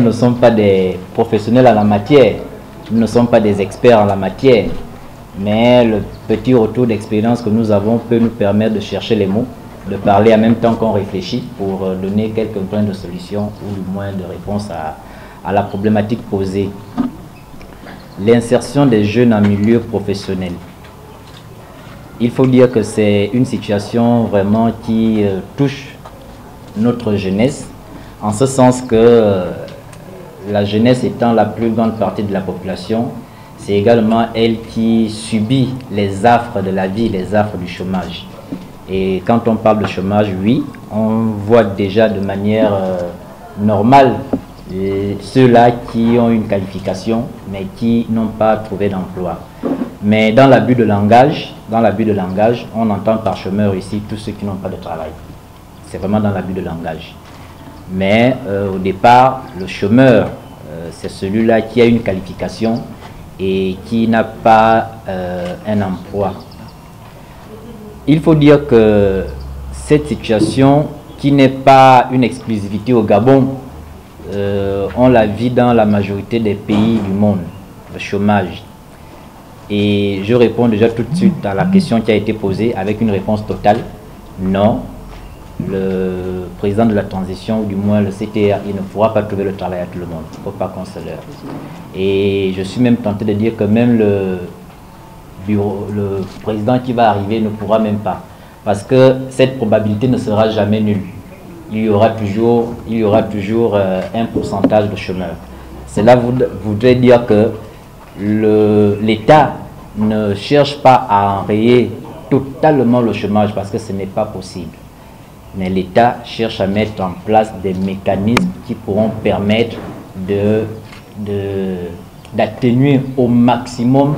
Nous ne sommes pas des professionnels en la matière, nous ne sommes pas des experts en la matière, mais le petit retour d'expérience que nous avons peut nous permettre de chercher les mots, de parler en même temps qu'on réfléchit pour donner quelques brins de solutions ou du moins de réponse à la problématique posée. L'insertion des jeunes en milieu professionnel. Il faut dire que c'est une situation vraiment qui touche notre jeunesse, en ce sens que la jeunesse étant la plus grande partie de la population, c'est également elle qui subit les affres de la vie, les affres du chômage. Et quand on parle de chômage, oui, on voit déjà de manière normale ceux-là qui ont une qualification, mais qui n'ont pas trouvé d'emploi. Mais dans l'abus de langage, on entend par chômeur ici tous ceux qui n'ont pas de travail. C'est vraiment dans l'abus de langage. Mais au départ, le chômeur, c'est celui-là qui a une qualification et qui n'a pas un emploi. Il faut dire que cette situation, qui n'est pas une exclusivité au Gabon, on la vit dans la majorité des pays du monde, le chômage. Et je réponds déjà tout de suite à la question qui a été posée avec une réponse totale. Non, le président de la transition, ou du moins le CTR, il ne pourra pas trouver le travail à tout le monde. Il ne faut pas qu'on se leurre. Et je suis même tenté de dire que même le président qui va arriver ne pourra même pas. Parce que cette probabilité ne sera jamais nulle. Il y aura toujours un pourcentage de chômeurs. Cela voudrait dire que l'État ne cherche pas à enrayer totalement le chômage parce que ce n'est pas possible. Mais l'État cherche à mettre en place des mécanismes qui pourront permettre d'atténuer au maximum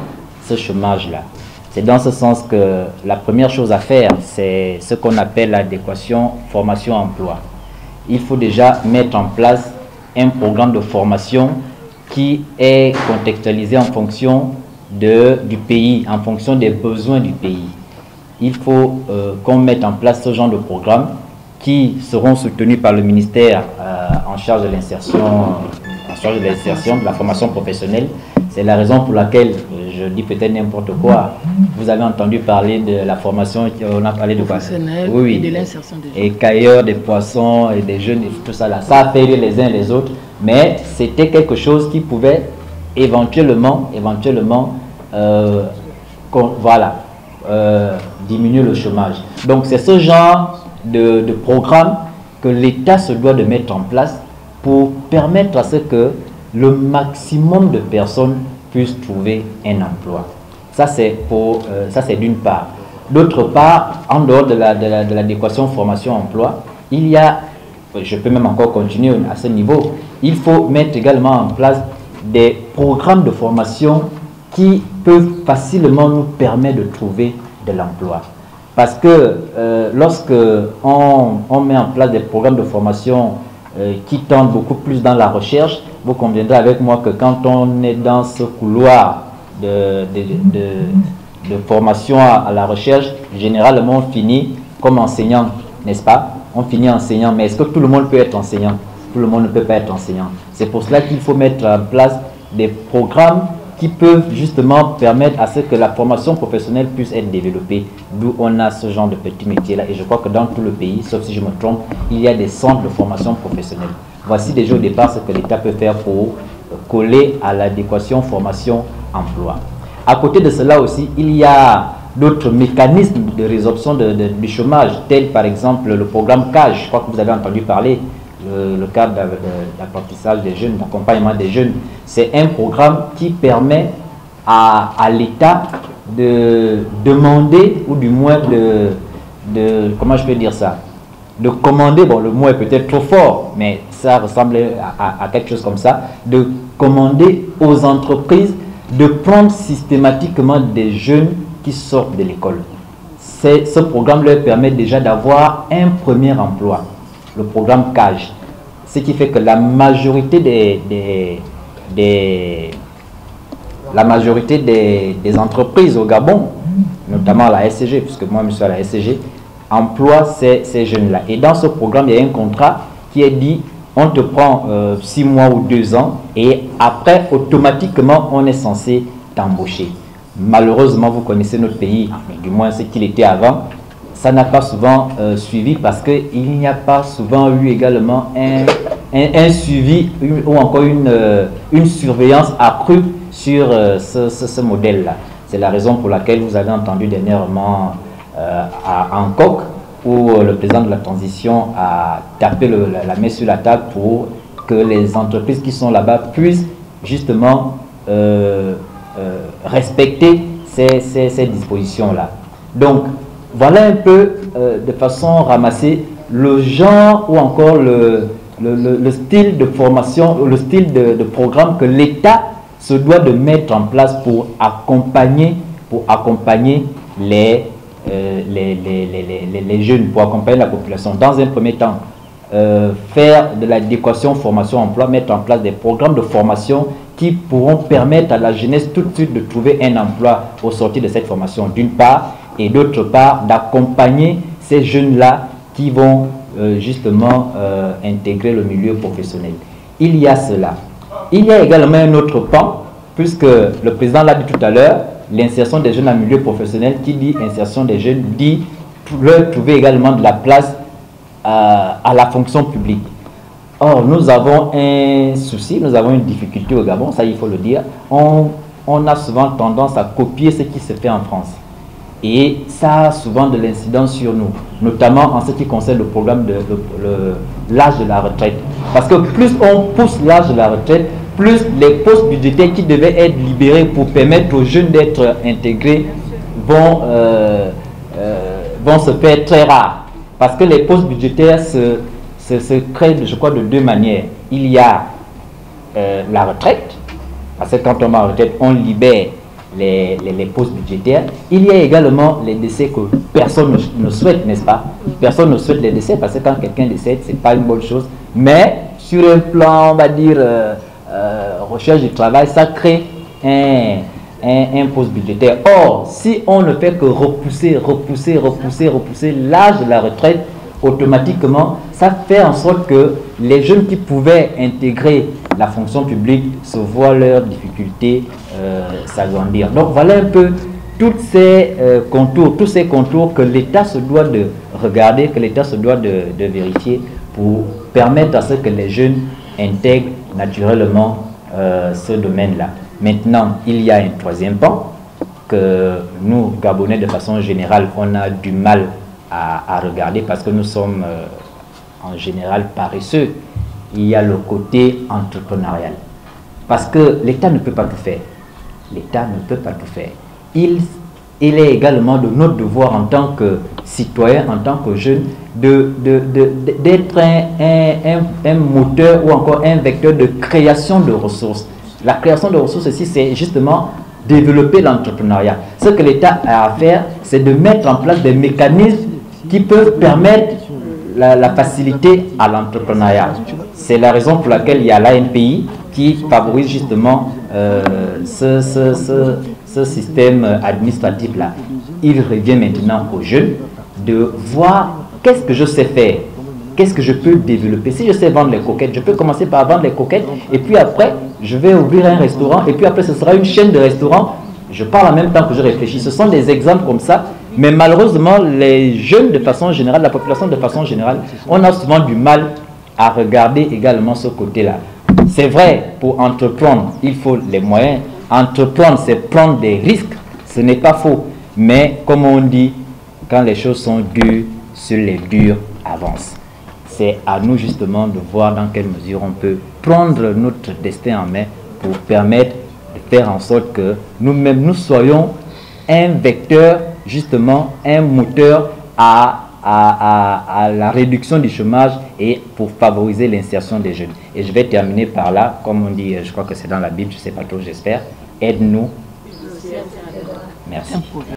ce chômage-là. C'est dans ce sens que la première chose à faire, c'est ce qu'on appelle l'adéquation formation-emploi. Il faut déjà mettre en place un programme de formation qui est contextualisé en fonction du pays, en fonction des besoins du pays. Il faut qu'on mette en place ce genre de programme qui seront soutenus par le ministère en charge de l'insertion, de la formation professionnelle. C'est la raison pour laquelle, je dis peut-être n'importe quoi, vous avez entendu parler de la formation, on a parlé de quoi? Oui, et de l'insertion des jeunes. Et cueilleurs des poissons et des jeunes et tout ça là. Ça a fait les uns les autres, mais c'était quelque chose qui pouvait éventuellement diminuer le chômage. Donc c'est ce genre de programme que l'État se doit de mettre en place pour permettre à ce que le maximum de personnes puissent trouver un emploi. Ça c'est d'une part. D'autre part, en dehors de l'adéquation formation-emploi, il y a, je peux même encore continuer à ce niveau, il faut mettre également en place des programmes de formation qui peuvent facilement nous permettre de trouver de l'emploi. Parce que lorsque on met en place des programmes de formation qui tendent beaucoup plus dans la recherche, vous conviendrez avec moi que quand on est dans ce couloir de formation à la recherche, généralement on finit comme enseignant, n'est-ce pas? On finit enseignant, mais est-ce que tout le monde peut être enseignant? Tout le monde ne peut pas être enseignant. C'est pour cela qu'il faut mettre en place des programmes qui peuvent justement permettre à ce que la formation professionnelle puisse être développée, d'où on a ce genre de petits métiers-là. Et je crois que dans tout le pays, sauf si je me trompe, il y a des centres de formation professionnelle. Voici déjà au départ ce que l'État peut faire pour coller à l'adéquation formation-emploi. À côté de cela aussi, il y a d'autres mécanismes de résorption du chômage, tels par exemple le programme CAGE, je crois que vous avez entendu parler, le cadre d'apprentissage des jeunes, d'accompagnement des jeunes. C'est un programme qui permet à l'État de demander, ou du moins comment je peux dire ça, de commander, bon le mot est peut-être trop fort, mais ça ressemble à quelque chose comme ça, de commander aux entreprises de prendre systématiquement des jeunes qui sortent de l'école. Ce programme leur permet déjà d'avoir un premier emploi, le programme CAGE. Ce qui fait que la majorité des entreprises au Gabon, notamment la SCG, puisque moi je suis à la SCG, emploie ces jeunes-là. Et dans ce programme, il y a un contrat qui est dit on te prend 6 mois ou 2 ans et après, automatiquement, on est censé t'embaucher. Malheureusement, vous connaissez notre pays, du moins ce qu'il était avant, ça n'a pas souvent suivi parce qu'il n'y a pas souvent eu également un suivi ou encore une surveillance accrue sur ce modèle-là. C'est la raison pour laquelle vous avez entendu dernièrement à Hancock, où le président de la transition a tapé la main sur la table pour que les entreprises qui sont là-bas puissent justement respecter ces dispositions-là. Donc, voilà un peu de façon ramassée le genre ou encore le style de formation, le style de programme que l'État se doit de mettre en place pour accompagner les jeunes, pour accompagner la population. Dans un premier temps, faire de l'adéquation formation-emploi, mettre en place des programmes de formation qui pourront permettre à la jeunesse tout de suite de trouver un emploi au sortir de cette formation, d'une part, et d'autre part, d'accompagner ces jeunes-là qui vont justement intégrer le milieu professionnel. Il y a cela. Il y a également un autre pan, puisque le président l'a dit tout à l'heure, l'insertion des jeunes en milieu professionnel, qui dit insertion des jeunes, dit leur trouver également de la place à la fonction publique. Or, nous avons un souci, nous avons une difficulté au Gabon, ça il faut le dire. On a souvent tendance à copier ce qui se fait en France. Et ça a souvent de l'incidence sur nous, notamment en ce qui concerne le programme de l'âge de la retraite. Parce que plus on pousse l'âge de la retraite, plus les postes budgétaires qui devaient être libérés pour permettre aux jeunes d'être intégrés vont se faire très rares. Parce que les postes budgétaires se créent, je crois, de deux manières. Il y a la retraite, parce que quand on va en retraite, on libère les postes budgétaires. Il y a également les décès que personne ne souhaite, n'est-ce pas? Personne ne souhaite les décès parce que quand quelqu'un décède, ce n'est pas une bonne chose. Mais sur un plan, on va dire, recherche du travail, ça crée un poste budgétaire. Or, si on ne fait que repousser l'âge de la retraite, automatiquement, ça fait en sorte que les jeunes qui pouvaient intégrer la fonction publique se voient leurs difficultés s'agrandir. Donc voilà un peu tous ces contours que l'État se doit de regarder, que l'État se doit de vérifier pour permettre à ce que les jeunes intègrent naturellement ce domaine-là. Maintenant, il y a un troisième pan que nous, Gabonais, de façon générale, on a du mal à regarder parce que nous sommes en général paresseux. Il y a le côté entrepreneurial. Parce que l'État ne peut pas tout faire. L'État ne peut pas tout faire. Il est également de notre devoir en tant que citoyen, en tant que jeune, d'être un moteur ou encore un vecteur de création de ressources. La création de ressources ici, c'est justement développer l'entrepreneuriat. Ce que l'État a à faire, c'est de mettre en place des mécanismes qui peuvent permettre la facilité à l'entrepreneuriat. C'est la raison pour laquelle il y a l'ANPI qui favorise justement ce système administratif-là. Il revient maintenant aux jeunes de voir qu'est-ce que je sais faire, qu'est-ce que je peux développer. Si je sais vendre les coquettes, je peux commencer par vendre les coquettes et puis après, je vais ouvrir un restaurant et puis après, ce sera une chaîne de restaurants. Je parle en même temps que je réfléchis. Ce sont des exemples comme ça. Mais malheureusement, les jeunes de façon générale, la population de façon générale, on a souvent du mal à regarder également ce côté-là. C'est vrai, pour entreprendre, il faut les moyens. Entreprendre, c'est prendre des risques. Ce n'est pas faux. Mais comme on dit, quand les choses sont dures, sur les durs avancent. C'est à nous justement de voir dans quelle mesure on peut prendre notre destin en main pour permettre de faire en sorte que nous-mêmes, nous soyons un vecteur, justement, un moteur à la réduction du chômage et pour favoriser l'insertion des jeunes. Et je vais terminer par là, comme on dit, je crois que c'est dans la Bible, je ne sais pas trop, j'espère. Aide-nous. Merci.